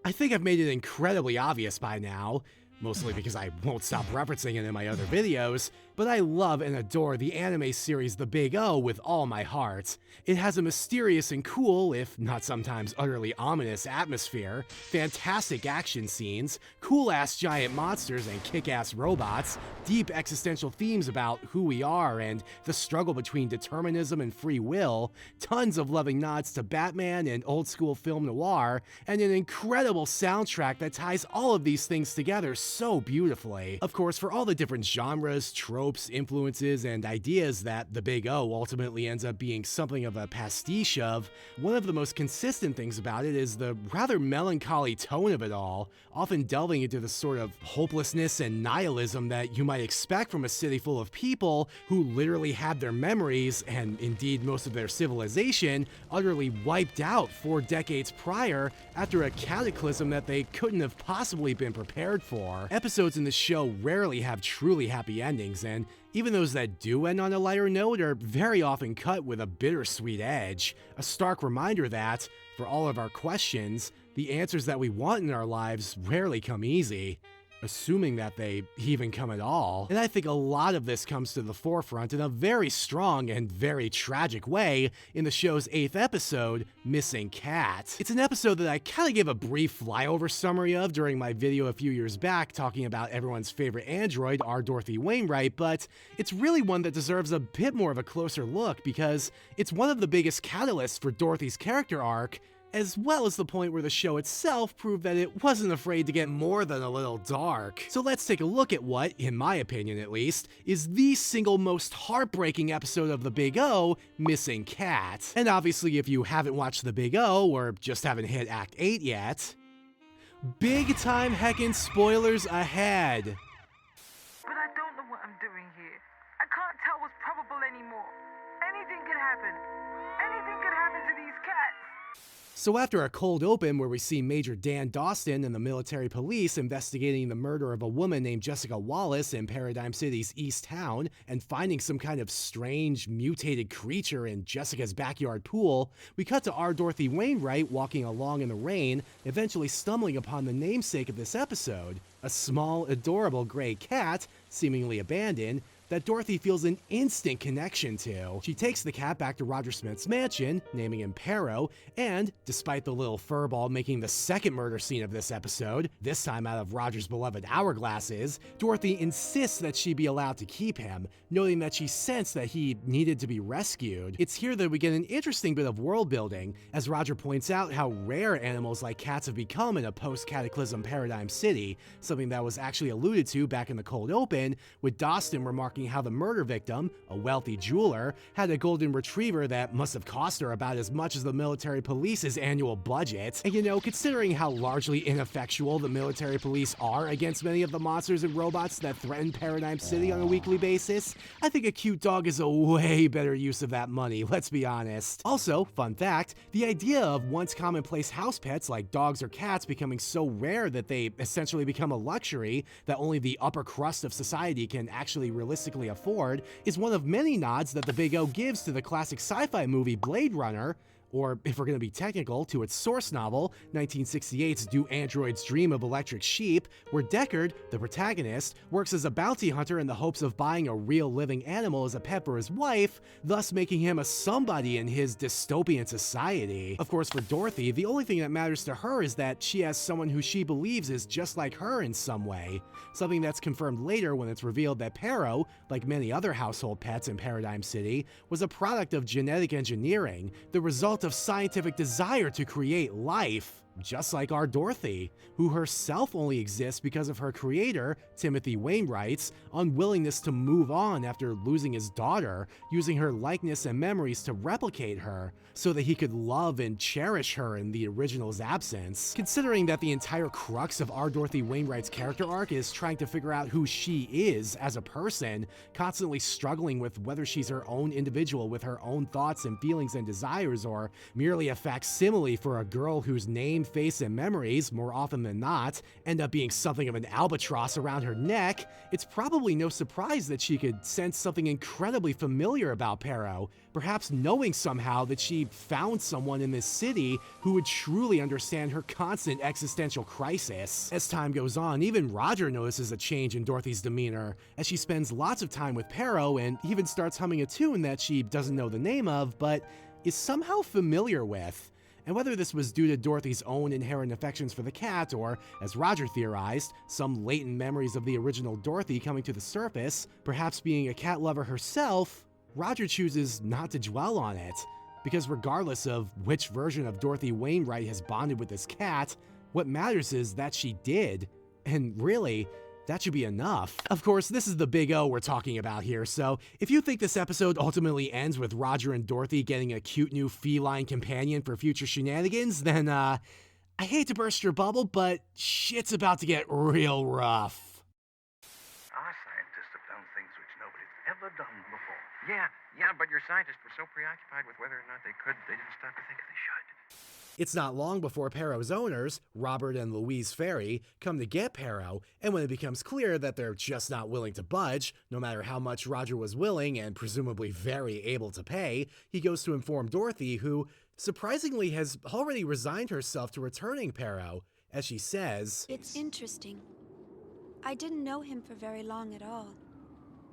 I think I've made it incredibly obvious by now, mostly because I won't stop referencing it in my other videos, but I love and adore the anime series The Big O with all my heart. It has a mysterious and cool, if not sometimes utterly ominous atmosphere, fantastic action scenes, cool-ass giant monsters and kick-ass robots, deep existential themes about who we are and the struggle between determinism and free will, tons of loving nods to Batman and old-school film noir, and an incredible soundtrack that ties all of these things together so beautifully. Of course, for all the different genres, tropes, influences, and ideas that The Big O ultimately ends up being something of a pastiche of, one of the most consistent things about it is the rather melancholy tone of it all, often delving into the sort of hopelessness and nihilism that you might expect from a city full of people who literally had their memories, and indeed most of their civilization, utterly wiped out 4 decades prior after a cataclysm that they couldn't have possibly been prepared for. Episodes in the show rarely have truly happy endings, and even those that do end on a lighter note are very often cut with a bittersweet edge, a stark reminder that, for all of our questions, the answers that we want in our lives rarely come easy, assuming that they even come at all. And I think a lot of this comes to the forefront in a very strong and very tragic way in the show's 8th episode, Missing Cat. It's an episode that I kinda gave a brief flyover summary of during my video a few years back talking about everyone's favorite android, our Dorothy Wayneright, but it's really one that deserves a bit more of a closer look because it's one of the biggest catalysts for Dorothy's character arc, as well as the point where the show itself proved that it wasn't afraid to get more than a little dark. So let's take a look at what, in my opinion at least, is the single most heartbreaking episode of The Big O, Missing Cat. And obviously if you haven't watched The Big O, or just haven't hit Act 8 yet, big time heckin' spoilers ahead. But I don't know what I'm doing here. I can't tell what's probable anymore. Anything could happen. Anything could happen to these cats. So after a cold open where we see Major Dan Dawson and the military police investigating the murder of a woman named Jessica Wallace in Paradigm City's East Town and finding some kind of strange mutated creature in Jessica's backyard pool, we cut to our Dorothy Wayneright walking along in the rain, eventually stumbling upon the namesake of this episode, a small, adorable gray cat, seemingly abandoned, that Dorothy feels an instant connection to. She takes the cat back to Roger Smith's mansion, naming him Pero, and, despite the little furball making the second murder scene of this episode, this time out of Roger's beloved hourglasses, Dorothy insists that she be allowed to keep him, noting that she sensed that he needed to be rescued. It's here that we get an interesting bit of world building, as Roger points out how rare animals like cats have become in a post-cataclysm Paradigm City, something that was actually alluded to back in the cold open, with Dawson remarking how the murder victim, a wealthy jeweler, had a golden retriever that must have cost her about as much as the military police's annual budget. And you know, considering how largely ineffectual the military police are against many of the monsters and robots that threaten Paradigm City on a weekly basis, I think a cute dog is a way better use of that money, let's be honest. Also, fun fact, the idea of once commonplace house pets like dogs or cats becoming so rare that they essentially become a luxury that only the upper crust of society can actually realistically afford is one of many nods that The Big O gives to the classic sci-fi movie Blade Runner, or if we're going to be technical, to its source novel, 1968's Do Androids Dream of Electric Sheep, where Deckard, the protagonist, works as a bounty hunter in the hopes of buying a real living animal as a pet for his wife, thus making him a somebody in his dystopian society. Of course, for Dorothy, the only thing that matters to her is that she has someone who she believes is just like her in some way, something that's confirmed later when it's revealed that Pero, like many other household pets in Paradigm City, was a product of genetic engineering, the result of scientific desire to create life, just like our Dorothy, who herself only exists because of her creator, Timothy Wainwright's, unwillingness to move on after losing his daughter, using her likeness and memories to replicate her, so that he could love and cherish her in the original's absence. Considering that the entire crux of our Dorothy Wainwright's character arc is trying to figure out who she is as a person, constantly struggling with whether she's her own individual with her own thoughts and feelings and desires, or merely a facsimile for a girl whose name, face and memories, more often than not, end up being something of an albatross around her neck, it's probably no surprise that she could sense something incredibly familiar about Pero, perhaps knowing somehow that she found someone in this city who would truly understand her constant existential crisis. As time goes on, even Roger notices a change in Dorothy's demeanor, as she spends lots of time with Pero and even starts humming a tune that she doesn't know the name of, but is somehow familiar with. And whether this was due to Dorothy's own inherent affections for the cat, or, as Roger theorized, some latent memories of the original Dorothy coming to the surface, perhaps being a cat lover herself, Roger chooses not to dwell on it. Because regardless of which version of Dorothy Wayneright has bonded with this cat, what matters is that she did. And really, that should be enough. Of course, this is the big O we're talking about here, so if you think this episode ultimately ends with Roger and Dorothy getting a cute new feline companion for future shenanigans, then, I hate to burst your bubble, but shit's about to get real rough. Our scientists have done things which nobody's ever done before. Yeah, but your scientists were so preoccupied with whether or not they could, they didn't stop to think they should. It's not long before Pero's owners, Robert and Louise Ferry, come to get Pero, and when it becomes clear that they're just not willing to budge, no matter how much Roger was willing and presumably very able to pay, he goes to inform Dorothy, who surprisingly has already resigned herself to returning Pero, as she says, "It's interesting. I didn't know him for very long at all,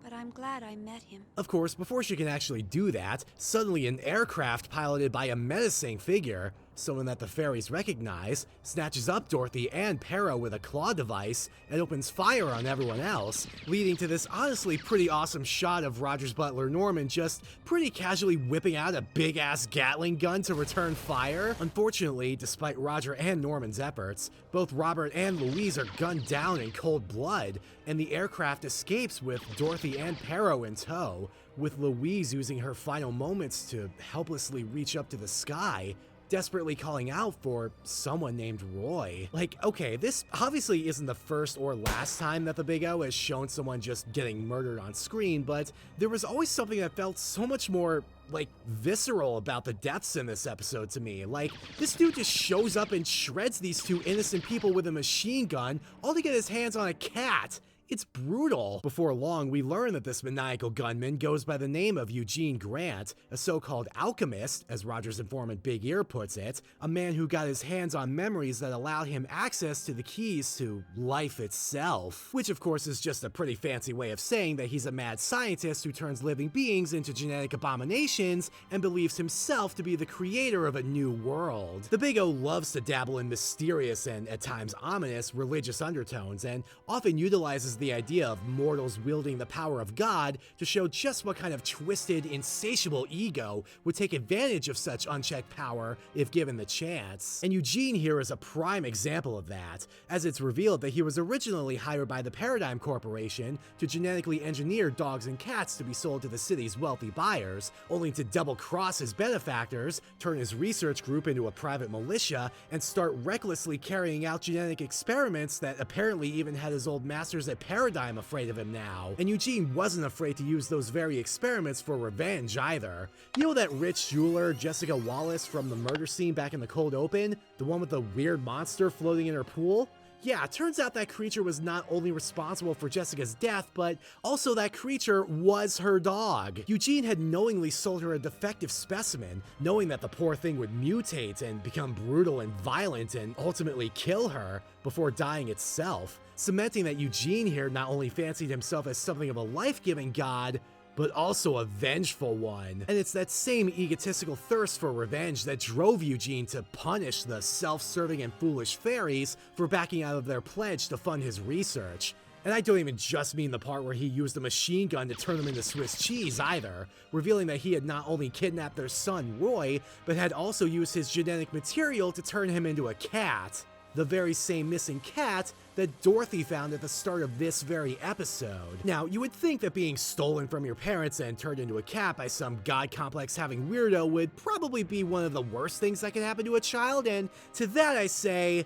but I'm glad I met him." Of course, before she can actually do that, suddenly an aircraft piloted by a menacing figure, someone that the fairies recognize, snatches up Dorothy and Pero with a claw device and opens fire on everyone else, leading to this honestly pretty awesome shot of Roger's butler Norman just pretty casually whipping out a big-ass Gatling gun to return fire. Unfortunately, despite Roger and Norman's efforts, both Robert and Louise are gunned down in cold blood, and the aircraft escapes with Dorothy and Pero in tow, with Louise using her final moments to helplessly reach up to the sky, desperately calling out for someone named Roy. Like, okay, this obviously isn't the first or last time that the Big O has shown someone just getting murdered on screen, but there was always something that felt so much more, like, visceral about the deaths in this episode to me. Like, this dude just shows up and shreds these two innocent people with a machine gun, all to get his hands on a cat. It's brutal. Before long, we learn that this maniacal gunman goes by the name of Eugene Grant, a so-called alchemist, as Roger's informant Big Ear puts it, a man who got his hands on memories that allowed him access to the keys to life itself. Which of course is just a pretty fancy way of saying that he's a mad scientist who turns living beings into genetic abominations and believes himself to be the creator of a new world. The Big O loves to dabble in mysterious and at times ominous religious undertones, and often utilizes the idea of mortals wielding the power of God to show just what kind of twisted, insatiable ego would take advantage of such unchecked power if given the chance. And Eugene here is a prime example of that, as it's revealed that he was originally hired by the Paradigm Corporation to genetically engineer dogs and cats to be sold to the city's wealthy buyers, only to double-cross his benefactors, turn his research group into a private militia, and start recklessly carrying out genetic experiments that apparently even had his old masters at Paradigm afraid of him now. And Eugene wasn't afraid to use those very experiments for revenge either. You know that rich jeweler Jessica Wallace from the murder scene back in the cold open? The one with the weird monster floating in her pool? Yeah, it turns out that creature was not only responsible for Jessica's death, but also that creature was her dog. Eugene had knowingly sold her a defective specimen, knowing that the poor thing would mutate and become brutal and violent and ultimately kill her before dying itself, cementing that Eugene here not only fancied himself as something of a life-giving god, but also a vengeful one. And it's that same egotistical thirst for revenge that drove Eugene to punish the self-serving and foolish fairies for backing out of their pledge to fund his research. And I don't even just mean the part where he used a machine gun to turn them into Swiss cheese either, revealing that he had not only kidnapped their son Roy, but had also used his genetic material to turn him into a cat. The very same missing cat that Dorothy found at the start of this very episode. Now, you would think that being stolen from your parents and turned into a cat by some god complex having weirdo would probably be one of the worst things that could happen to a child, and to that I say,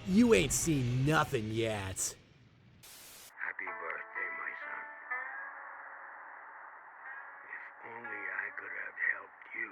you ain't seen nothing yet. Happy birthday, my son. If only I could have helped you.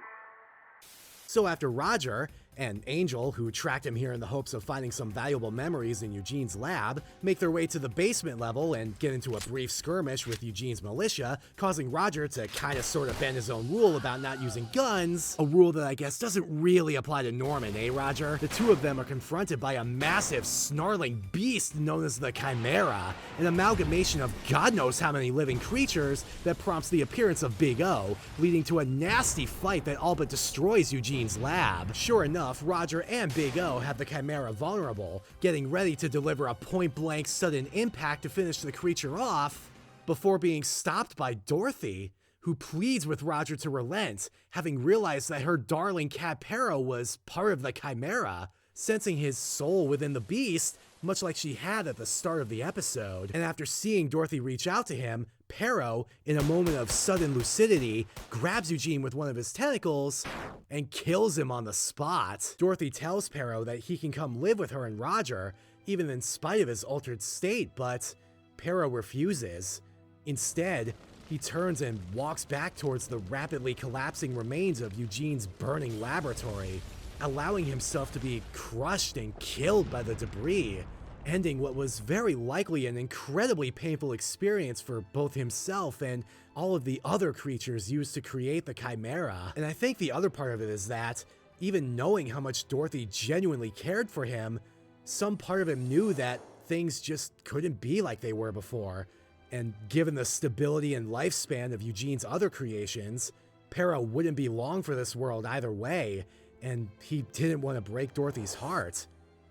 So after Roger, and Angel, who tracked him here in the hopes of finding some valuable memories in Eugene's lab, make their way to the basement level and get into a brief skirmish with Eugene's militia, causing Roger to kinda sorta bend his own rule about not using guns, a rule that I guess doesn't really apply to Norman, eh Roger? The two of them are confronted by a massive, snarling beast known as the Chimera, an amalgamation of God knows how many living creatures that prompts the appearance of Big O, leading to a nasty fight that all but destroys Eugene's lab. Sure enough, Roger and Big O have the Chimera vulnerable, getting ready to deliver a point-blank sudden impact to finish the creature off, before being stopped by Dorothy, who pleads with Roger to relent, having realized that her darling cat Pero was part of the Chimera, sensing his soul within the beast, much like she had at the start of the episode. And after seeing Dorothy reach out to him, Pero, in a moment of sudden lucidity, grabs Eugene with one of his tentacles and kills him on the spot. Dorothy tells Pero that he can come live with her and Roger, even in spite of his altered state, but Pero refuses. Instead, he turns and walks back towards the rapidly collapsing remains of Eugene's burning laboratory, allowing himself to be crushed and killed by the debris, ending what was very likely an incredibly painful experience for both himself and all of the other creatures used to create the Chimera. And I think the other part of it is that, even knowing how much Dorothy genuinely cared for him, some part of him knew that things just couldn't be like they were before. And given the stability and lifespan of Eugene's other creations, Pero wouldn't be long for this world either way, and he didn't want to break Dorothy's heart.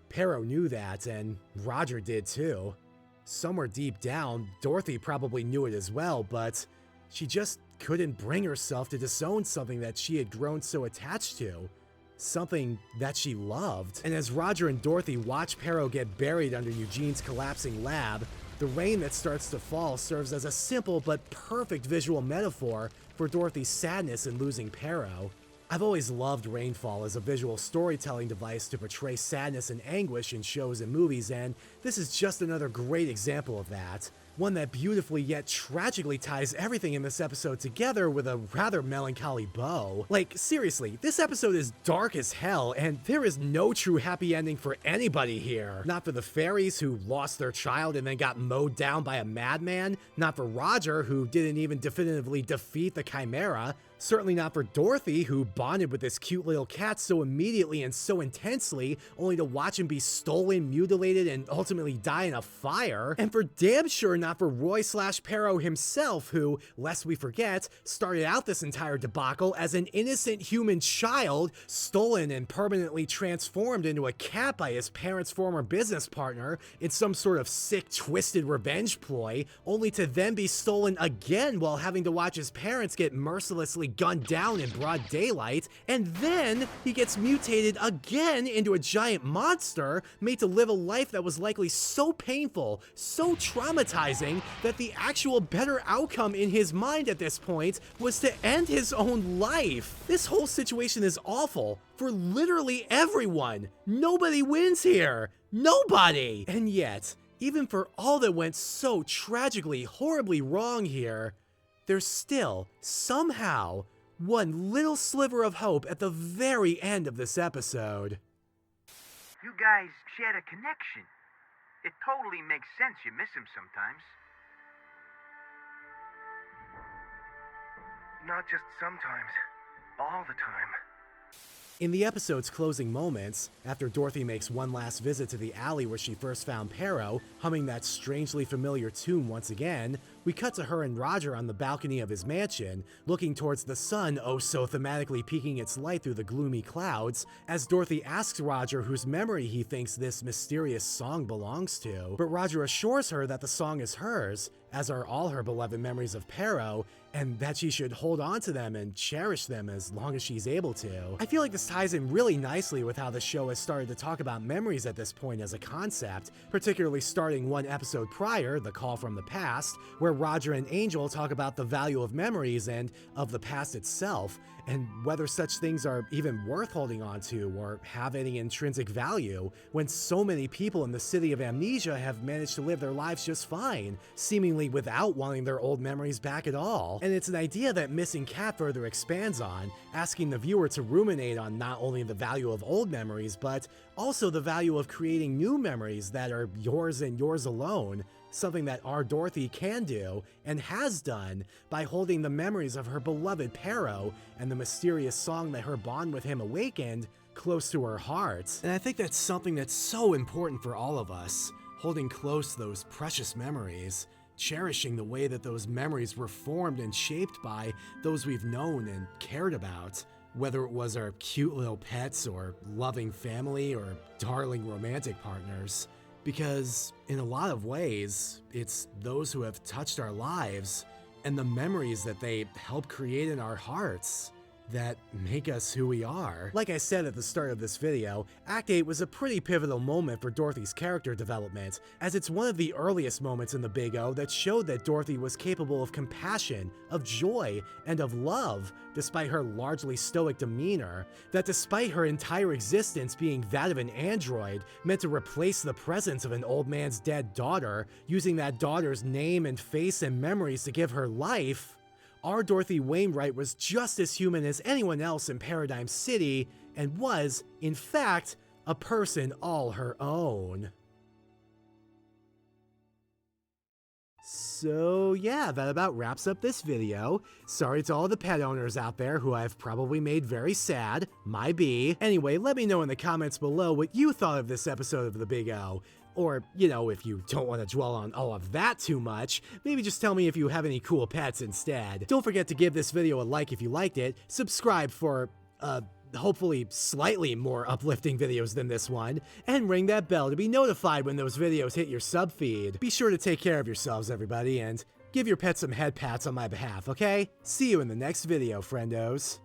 Pero knew that, and Roger did too. Somewhere deep down, Dorothy probably knew it as well, but she just couldn't bring herself to disown something that she had grown so attached to. Something that she loved. And as Roger and Dorothy watch Pero get buried under Eugene's collapsing lab, the rain that starts to fall serves as a simple but perfect visual metaphor for Dorothy's sadness in losing Pero. I've always loved rainfall as a visual storytelling device to portray sadness and anguish in shows and movies, and this is just another great example of that. One that beautifully yet tragically ties everything in this episode together with a rather melancholy bow. Like, seriously, this episode is dark as hell, and there is no true happy ending for anybody here. Not for the fairies who lost their child and then got mowed down by a madman, not for Roger who didn't even definitively defeat the Chimera, certainly not for Dorothy, who bonded with this cute little cat so immediately and so intensely, only to watch him be stolen, mutilated, and ultimately die in a fire. And for damn sure not for Roy/Pero himself, who, lest we forget, started out this entire debacle as an innocent human child, stolen and permanently transformed into a cat by his parents' former business partner in some sort of sick, twisted revenge ploy, only to then be stolen again while having to watch his parents get mercilessly gunned down in broad daylight, and then he gets mutated again into a giant monster, made to live a life that was likely so painful, so traumatizing, that the actual better outcome in his mind at this point was to end his own life. This whole situation is awful for literally everyone. Nobody wins here. Nobody! And yet, even for all that went so tragically, horribly wrong here, there's still, somehow, one little sliver of hope at the very end of this episode. You guys shared a connection. It totally makes sense you miss him sometimes. Not just sometimes, all the time. In the episode's closing moments, after Dorothy makes one last visit to the alley where she first found Pero, humming that strangely familiar tune once again, we cut to her and Roger on the balcony of his mansion, looking towards the sun oh so thematically peeking its light through the gloomy clouds, as Dorothy asks Roger whose memory he thinks this mysterious song belongs to. But Roger assures her that the song is hers, as are all her beloved memories of Pero, and that she should hold on to them and cherish them as long as she's able to. I feel like this ties in really nicely with how the show has started to talk about memories at this point as a concept, particularly starting one episode prior, The Call from the Past, where where Roger and Angel talk about the value of memories and of the past itself, and whether such things are even worth holding on to or have any intrinsic value when so many people in the city of amnesia have managed to live their lives just fine, seemingly without wanting their old memories back at all. And it's an idea that Missing Cat further expands on, asking the viewer to ruminate on not only the value of old memories, but also the value of creating new memories that are yours and yours alone, something that our Dorothy can do and has done by holding the memories of her beloved Pero and the mysterious song that her bond with him awakened close to her heart. And I think that's something that's so important for all of us, holding close those precious memories, cherishing the way that those memories were formed and shaped by those we've known and cared about, whether it was our cute little pets or loving family or darling romantic partners. Because in a lot of ways, it's those who have touched our lives and the memories that they help create in our hearts that make us who we are. Like I said at the start of this video, Act 8 was a pretty pivotal moment for Dorothy's character development, as it's one of the earliest moments in the Big O that showed that Dorothy was capable of compassion, of joy, and of love, despite her largely stoic demeanor, that despite her entire existence being that of an android, meant to replace the presence of an old man's dead daughter, using that daughter's name and face and memories to give her life, our Dorothy Wayneright was just as human as anyone else in Paradigm City, and was, in fact, a person all her own. So yeah, that about wraps up this video. Sorry to all the pet owners out there who I've probably made very sad, my bee. Anyway, let me know in the comments below what you thought of this episode of The Big O. Or, you know, if you don't want to dwell on all of that too much, maybe just tell me if you have any cool pets instead. Don't forget to give this video a like if you liked it, subscribe for, hopefully slightly more uplifting videos than this one, and ring that bell to be notified when those videos hit your sub feed. Be sure to take care of yourselves, everybody, and give your pets some head pats on my behalf, okay? See you in the next video, friendos.